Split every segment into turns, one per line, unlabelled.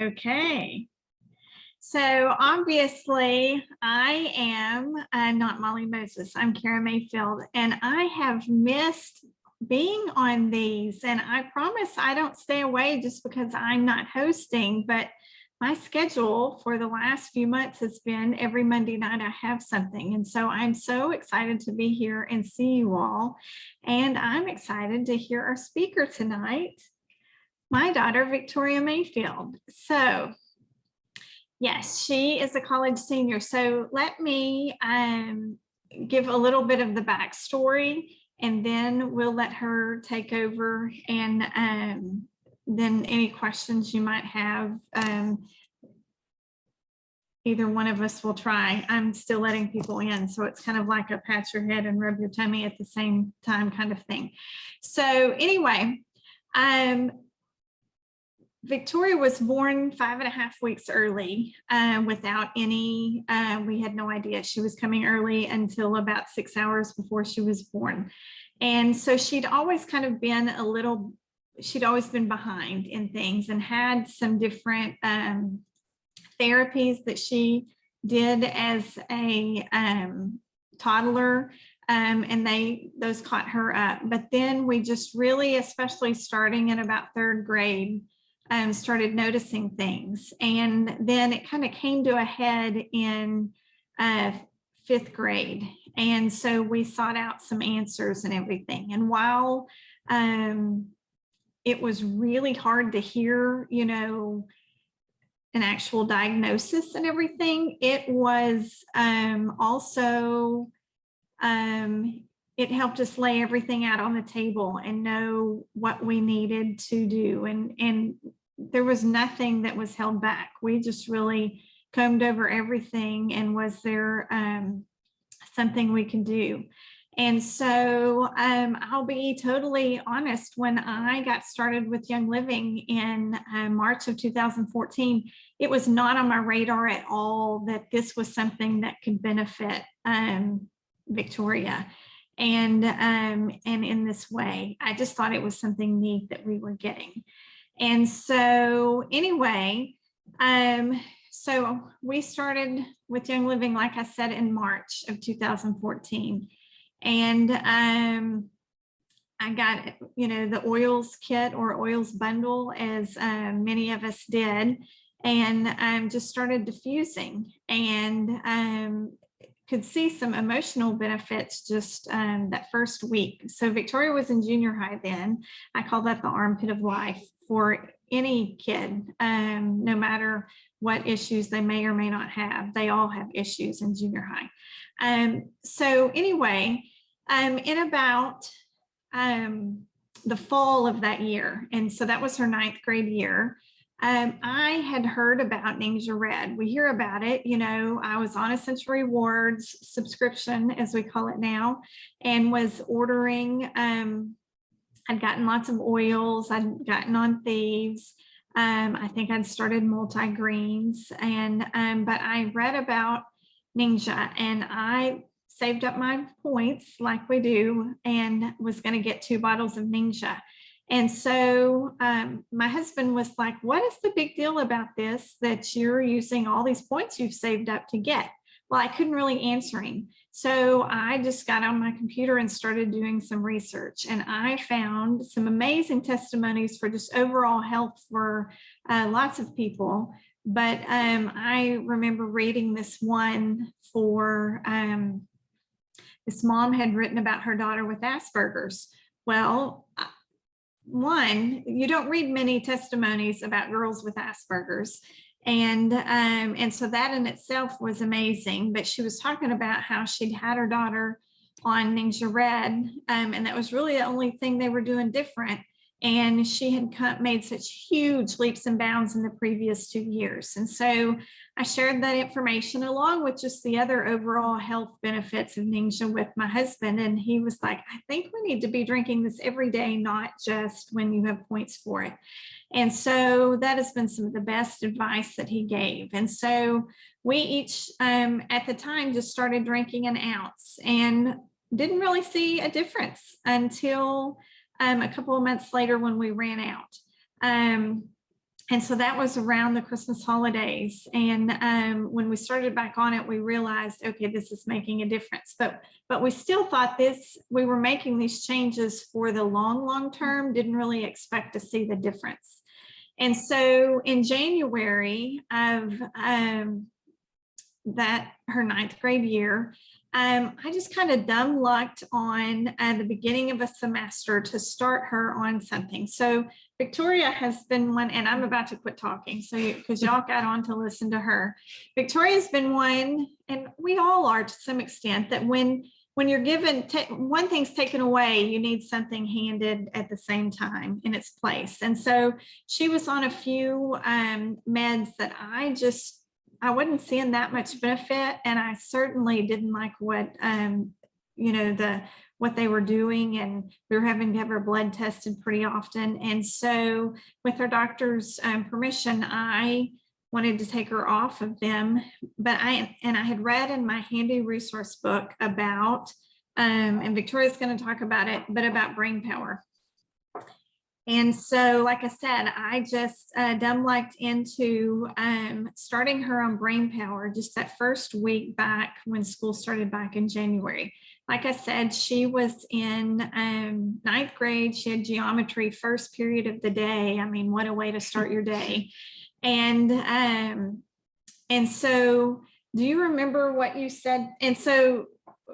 Okay. So obviously I am not Molly Moses. I'm Kara Mayfield, and I have missed being on these. And I promise I don't stay away just because I'm not hosting, but my schedule for the last few months has been every Monday night I have something. And so I'm so excited to be here and see you all. And I'm excited to hear our speaker tonight, my daughter, Victoria Mayfield. So yes, she is a college senior. So let me give a little bit of the backstory, and then we'll let her take over, and then any questions you might have, either one of us will try. I'm still letting people in, so it's kind of like a pat your head and rub your tummy at the same time kind of thing. So anyway, Victoria was born 5.5 weeks early without any, we had no idea she was coming early until about 6 hours before she was born. And so she'd always kind of been she'd always been behind in things and had some different therapies that she did as a toddler. And those caught her up. But then we just really, especially starting in about 3rd grade, started noticing things. And then it kind of came to a head in 5th grade. And so we sought out some answers and everything. And while it was really hard to hear, an actual diagnosis and everything, it was also, it helped us lay everything out on the table and know what we needed to do. And there was nothing that was held back. We just really combed over everything, and was there something we can do? And so I'll be totally honest, when I got started with Young Living in March of 2014, it was not on my radar at all that this was something that could benefit Victoria. And in this way, I just thought it was something neat that we were getting. And so anyway, so we started with Young Living, like I said, in March of 2014. And I got, the oils kit or oils bundle, as many of us did, and just started diffusing, and could see some emotional benefits just that first week. So Victoria was in junior high then. I call that the armpit of life for any kid, no matter what issues they may or may not have. They all have issues in junior high. So anyway, in about the fall of that year, and so that was her 9th grade year, I had heard about Ningxia Red. We hear about it, I was on a Sensory Rewards subscription, as we call it now, and was ordering, I'd gotten lots of oils, I'd gotten on Thieves, I think I'd started multi-greens, and but I read about Ningxia, and I saved up my points like we do, and was going to get 2 bottles of Ningxia. And so my husband was like, what is the big deal about this, that you're using all these points you've saved up to get? Well, I couldn't really answer him. So I just got on my computer and started doing some research. And I found some amazing testimonies for just overall health for lots of people. But I remember reading this one for this mom had written about her daughter with Asperger's. Well, one, you don't read many testimonies about girls with Asperger's. And so that in itself was amazing. But she was talking about how she'd had her daughter on Ningxia Red, and that was really the only thing they were doing different. And she had made such huge leaps and bounds in the previous 2 years. And so I shared that information along with just the other overall health benefits of Ningxia with my husband. And he was like, I think we need to be drinking this every day, not just when you have points for it. And so that has been some of the best advice that he gave. And so we each at the time just started drinking an ounce and didn't really see a difference until a couple of months later when we ran out. And so that was around the Christmas holidays. And when we started back on it, we realized, okay, this is making a difference. But we still thought we were making these changes for the long term, didn't really expect to see the difference. And so in January of that her 9th grade year, I just kind of dumb lucked on the beginning of a semester to start her on something. So Victoria has been one, and I'm about to quit talking, so because y'all got on to listen to her. Victoria's been one, and we all are to some extent, that when you're given one thing's taken away, you need something handed at the same time in its place. And so she was on a few meds that I wasn't seeing that much benefit, and I certainly didn't like what what they were doing, and we were having to have her blood tested pretty often. And so with her doctor's permission, I wanted to take her off of them. But I had read in my handy resource book about, and Victoria's going to talk about it, but about brain power. And so, like I said, I just dumb lucked into starting her on brain power just that first week back when school started back in January. Like I said, she was in 9th grade. She had geometry first period of the day. I mean, what a way to start your day. And so do you remember what you said? And so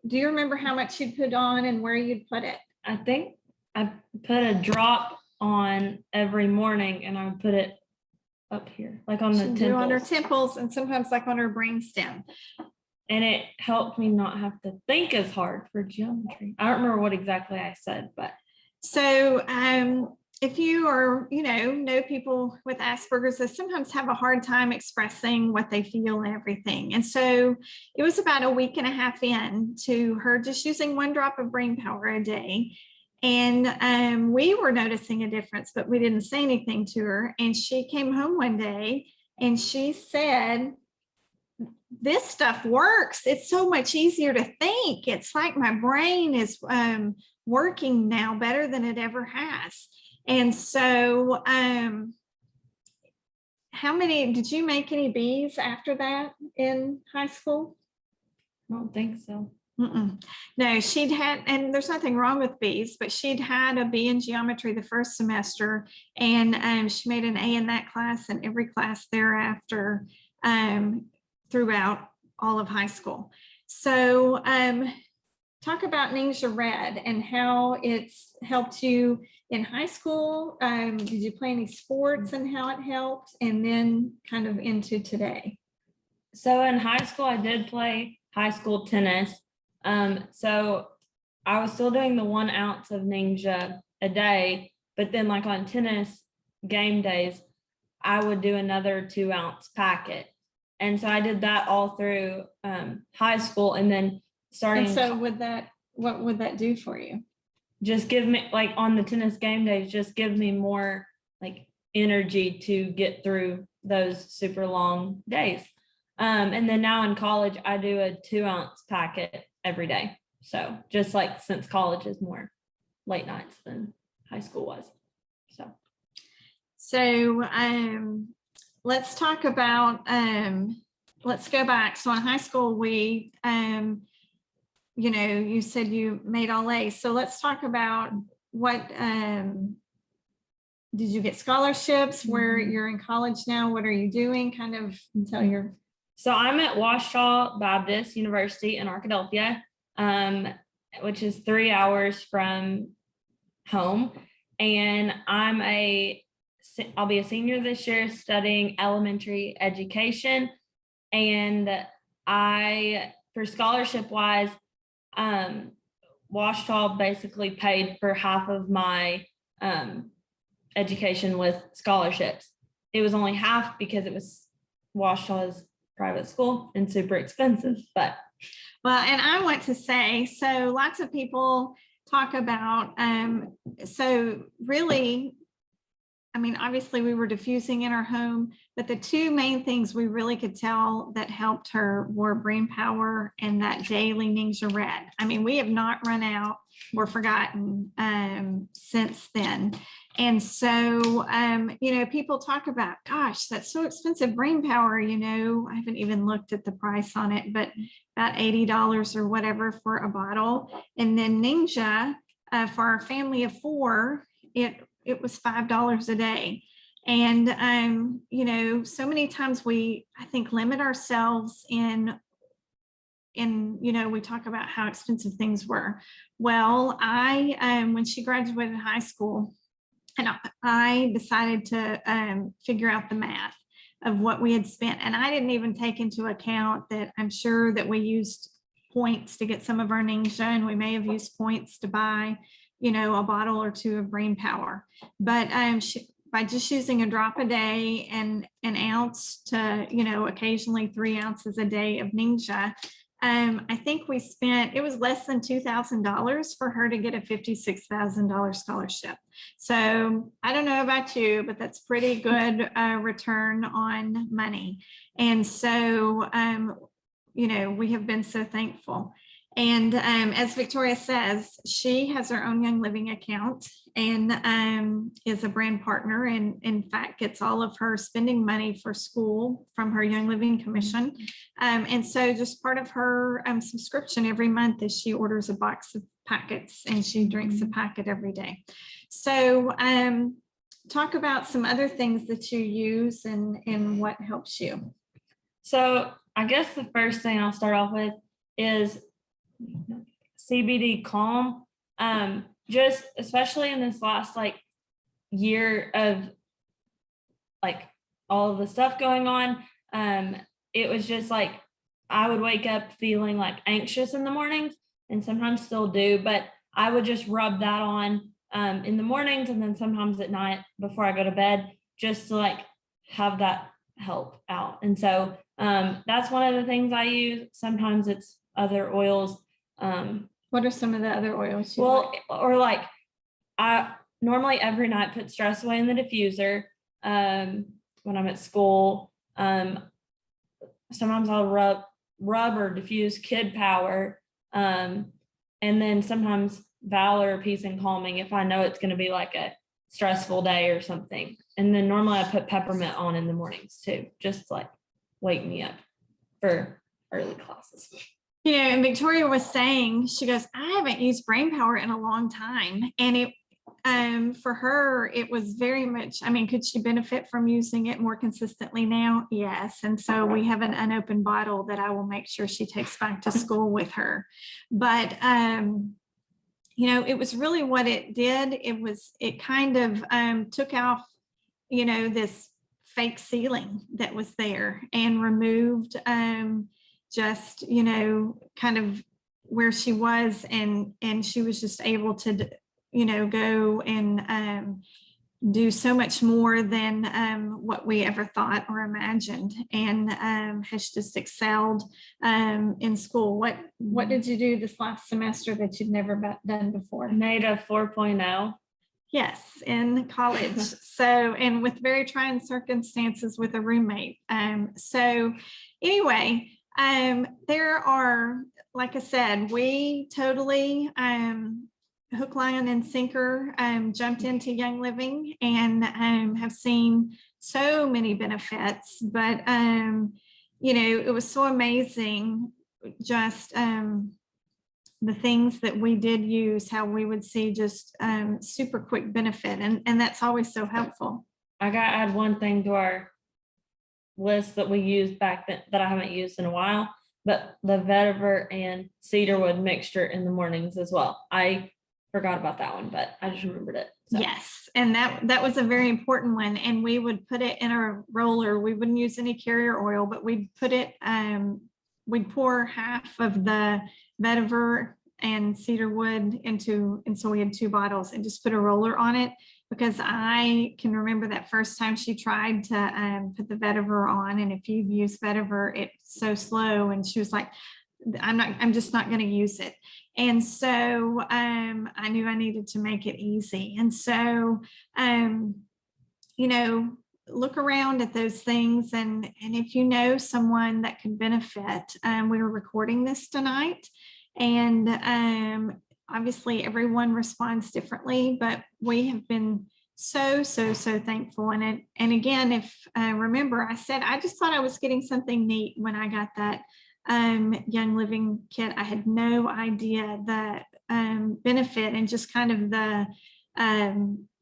do you remember how much you'd put on and where you'd put it?
I think I put a drop on every morning, and I would put it up here, like on the temples.
On her temples, and sometimes like on her brainstem.
And it helped me not have to think as hard for geometry. I don't remember what exactly I said, but.
So if you are, know people with Asperger's, they sometimes have a hard time expressing what they feel and everything. And so it was about a week and a half in to her just using 1 drop of brain power a day. And we were noticing a difference, but we didn't say anything to her. And she came home one day and she said, "This stuff works. It's so much easier to think. It's like my brain is working now better than it ever has." And so did you make any B's after that in high school?
I don't think so.
No, she'd had, and there's nothing wrong with B's, but she'd had a B in geometry the first semester, and she made an A in that class and every class thereafter throughout all of high school. So talk about Ninja Red and how it's helped you in high school. Did you play any sports and how it helped, and then kind of into today?
So in high school, I did play high school tennis. So I was still doing the 1 ounce of Ninja a day, but then like on tennis game days, I would do another 2 ounce packet. And so I did that all through high school, and then starting.
And so what would that do for you?
Just give me, like on the tennis game days, just give me more like energy to get through those super long days. And then now in college, I do a 2 ounce packet every day. So just like since college is more late nights than high school was.
So let's talk about, let's go back. So in high school, we, you said you made all A's. So let's talk about what, did you get scholarships? Where you're in college now? What are you doing? Kind of until you're.
So I'm at Ouachita Baptist University in Arkadelphia, which is 3 hours from home. And I'll be a senior this year studying elementary education. And for scholarship wise, Ouachita basically paid for half of my education with scholarships. It was only half because it was Ouachita's private school and super expensive, but.
Well, and I want to say, so lots of people talk about, so really, mean, obviously we were diffusing in our home, but the two main things we really could tell that helped her were brain power and that daily Ningxia Red. I mean, we have not run out or forgotten since then. And so, people talk about, gosh, that's so expensive, brain power, I haven't even looked at the price on it, but about $80 or whatever for a bottle. And then Ningxia, for our family of 4, it was $5 a day. And, so many times I think, limit ourselves in, we talk about how expensive things were. Well, when she graduated high school, and I decided to figure out the math of what we had spent. And I didn't even take into account that I'm sure that we used points to get some of our Ningxia, and we may have used points to buy, a bottle or 2 of brain power. But by just using a drop a day and an ounce to, occasionally 3 ounces a day of Ningxia, I think we spent, it was less than $2,000 for her to get a $56,000 scholarship. So I don't know about you, but that's pretty good return on money. And so, we have been so thankful. And as Victoria says, she has her own Young Living account and is a brand partner, and in fact gets all of her spending money for school from her Young Living commission. And so just part of her subscription every month is she orders a box of packets, and she drinks a packet every day. So talk about some other things that you use and what helps you.
So I guess the first thing I'll start off with is CBD Calm. Just especially in this last year of all of the stuff going on, it was just I would wake up feeling anxious in the mornings, and sometimes still do, but I would just rub that on in the mornings, and then sometimes at night before I go to bed, just to have that help out. And so that's one of the things I use. Sometimes it's other oils.
What are some of the other oils?
Or I normally every night put Stress Away in the diffuser when I'm at school. Sometimes I'll rub or diffuse Kid Power, and then sometimes Valor, Peace and Calming if I know it's going to be a stressful day or something. And then normally I put peppermint on in the mornings too, just to wake me up for early classes.
And Victoria was saying, she goes, I haven't used brain power in a long time. And it, for her, it was very much, could she benefit from using it more consistently now? Yes. And so we have an unopened bottle that I will make sure she takes back to school with her. But, it was really what it did. It kind of took off, this fake ceiling that was there, and removed, just, kind of where she was, and she was just able to, go and do so much more than what we ever thought or imagined, and has just excelled in school. What did you do this last semester that you'd never done before?
I made a 4.0.
Yes, in college. So, and with very trying circumstances with a roommate. So anyway, there are, like I said, we totally hook, line, and sinker jumped into Young Living, and have seen so many benefits. But it was so amazing just the things that we did use, how we would see just super quick benefit, and that's always so helpful.
I got to add one thing to our list that we used back then that I haven't used in a while, but the vetiver and cedarwood mixture in the mornings as well. I forgot about that one, but I just remembered it.
So. Yes, and that was a very important one, and we would put it in a roller. We wouldn't use any carrier oil, but we'd put it, we'd pour half of the vetiver and cedarwood into, and so we had 2 bottles, and just put a roller on it, because I can remember that first time she tried to put the vetiver on, and if you've used vetiver, it's so slow, and she was like, I'm just not going to use it. And so I knew I needed to make it easy. And so, look around at those things, and if you know someone that could benefit. We were recording this tonight, and obviously everyone responds differently, but we have been so thankful. And again, if remember, I said I just thought I was getting something neat when I got that Young Living kit. I had no idea the benefit and just kind of the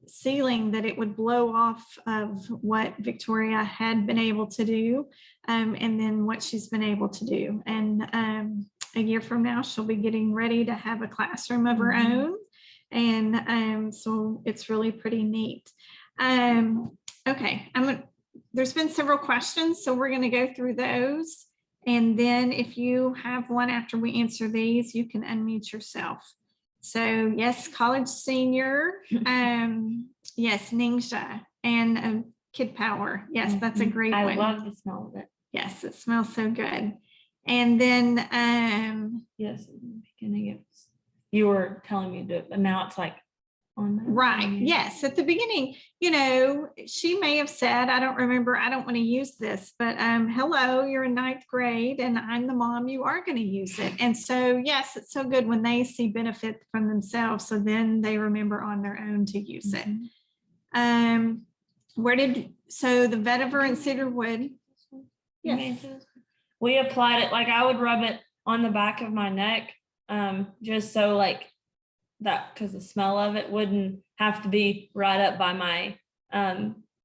ceiling that it would blow off of what Victoria had been able to do, and then what she's been able to do. And a year from now, she'll be getting ready to have a classroom of her own. And so it's really pretty neat. Okay, there's been several questions, so we're going to go through those. And then if you have one after we answer these, you can unmute yourself. So yes, college senior, yes, Ningxia, and Kid Power. Yes, that's a great one.
I love the smell of it.
Yes, it smells so good. And then
yes, in the beginning you were telling me to, but now it's like on that.
Right. Yes. At the beginning, she may have said, I don't remember, I don't want to use this, but hello, you're in 9th grade and I'm the mom, you are going to use it. And so, yes, it's so good when they see benefit from themselves. So then they remember on their own to use it. So the vetiver and cedarwood. Yes.
We applied it, like I would rub it on the back of my neck, just so like that, because the smell of it wouldn't have to be right up by my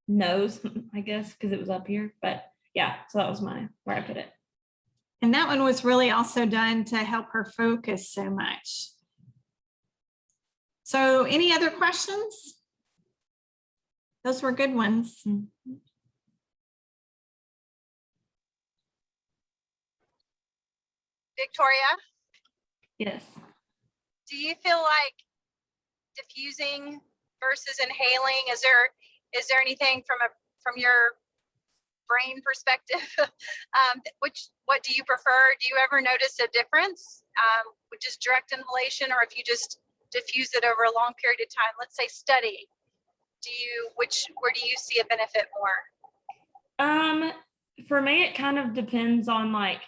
nose, I guess, because it was up here. But yeah, so that was where I put it.
And that one was really also done to help her focus so much. So any other questions? Those were good ones.
Victoria?
Yes.
Do you feel like diffusing versus inhaling? Is there anything from your brain perspective? What do you prefer? Do you ever notice a difference with just direct inhalation, or if you just diffuse it over a long period of time? Let's say study. Where do you see a benefit more?
For me, it kind of depends on like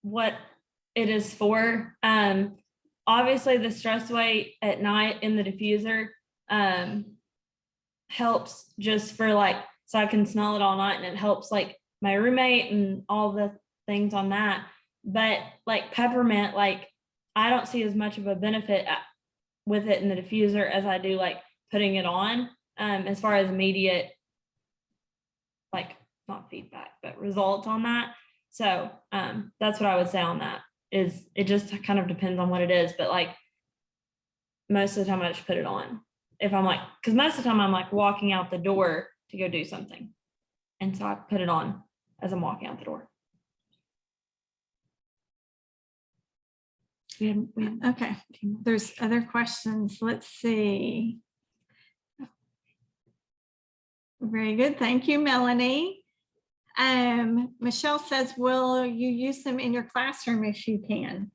what it is for. Obviously the stress weight at night in the diffuser helps just for like, so I can smell it all night, and it helps like my roommate and all the things on that. But like peppermint, like I don't see as much of a benefit with it in the diffuser as I do like putting it on, as far as immediate, like not feedback, but results on that. So that's what I would say on that. Is it just kind of depends on what it is, but like most of the time I just put it on if I'm like, because most of the time I'm like walking out the door to go do something, and so I put it on as I'm walking out the door.
Okay, there's other questions. Let's see. Very good, thank you, Melanie. Michelle says, will you use them in your classroom if you can?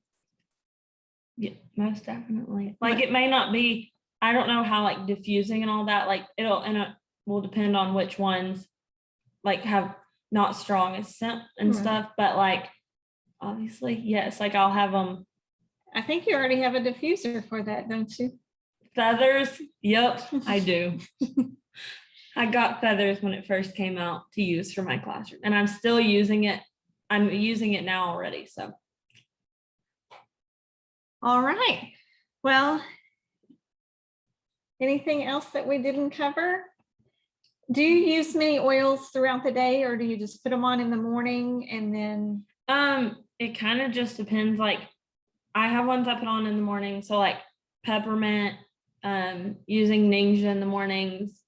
Yeah, most definitely. Like it may not be, I don't know how like diffusing and all that, like it will depend on which ones like have not strong as scent and stuff, but like obviously, yes, like I'll have them.
I think you already have a diffuser for that, don't you?
Feathers, yep, I do. I got feathers when it first came out to use for my classroom, and I'm still using it. I'm using it now already, so.
All right. Well, anything else that we didn't cover? Do you use many oils throughout the day, or do you just put them on in the morning and then?
It kind of just depends. Like I have ones I put on in the morning. So like peppermint, using Ningxia in the mornings,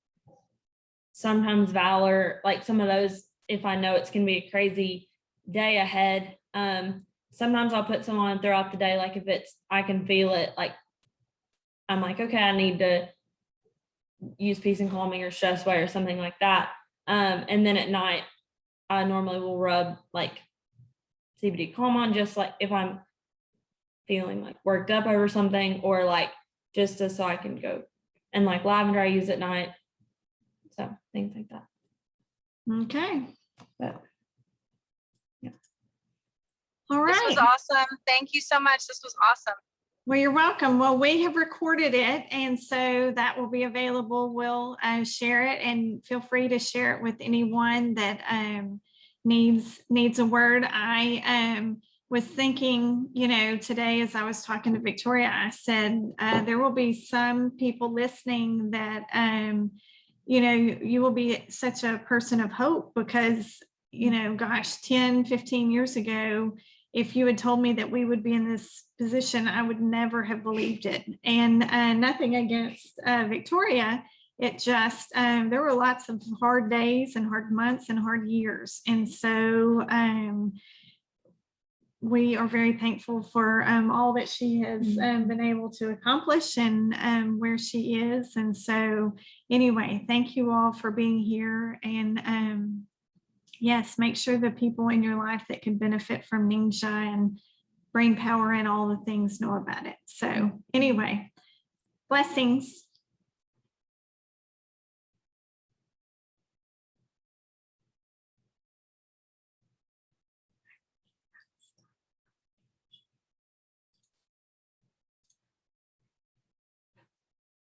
sometimes Valor, like some of those, if I know it's going to be a crazy day ahead. Sometimes I'll put some on throughout the day. Like if I can feel it, like I'm like, okay, I need to use peace and calming or stress weight or something like that. And then at night, I normally will rub like CBD calm on, just like if I'm feeling like worked up over something, or like just so I can go. And like lavender I use at night. So things like that.
Okay.
But
All
This was
right.
awesome. Thank you so much. This was awesome.
Well, you're welcome. Well, we have recorded it, and so that will be available. We'll share it, and feel free to share it with anyone that needs a word. I was thinking, today as I was talking to Victoria, I said there will be some people listening that you will be such a person of hope because gosh, 10, 15 years ago, if you had told me that we would be in this position, I would never have believed it. And nothing against Victoria. It just, there were lots of hard days and hard months and hard years. And so we are very thankful for all that she has been able to accomplish and where she is. And so anyway, thank you all for being here. And yes, make sure the people in your life that can benefit from Ninja and brain power and all the things know about it. So anyway, blessings.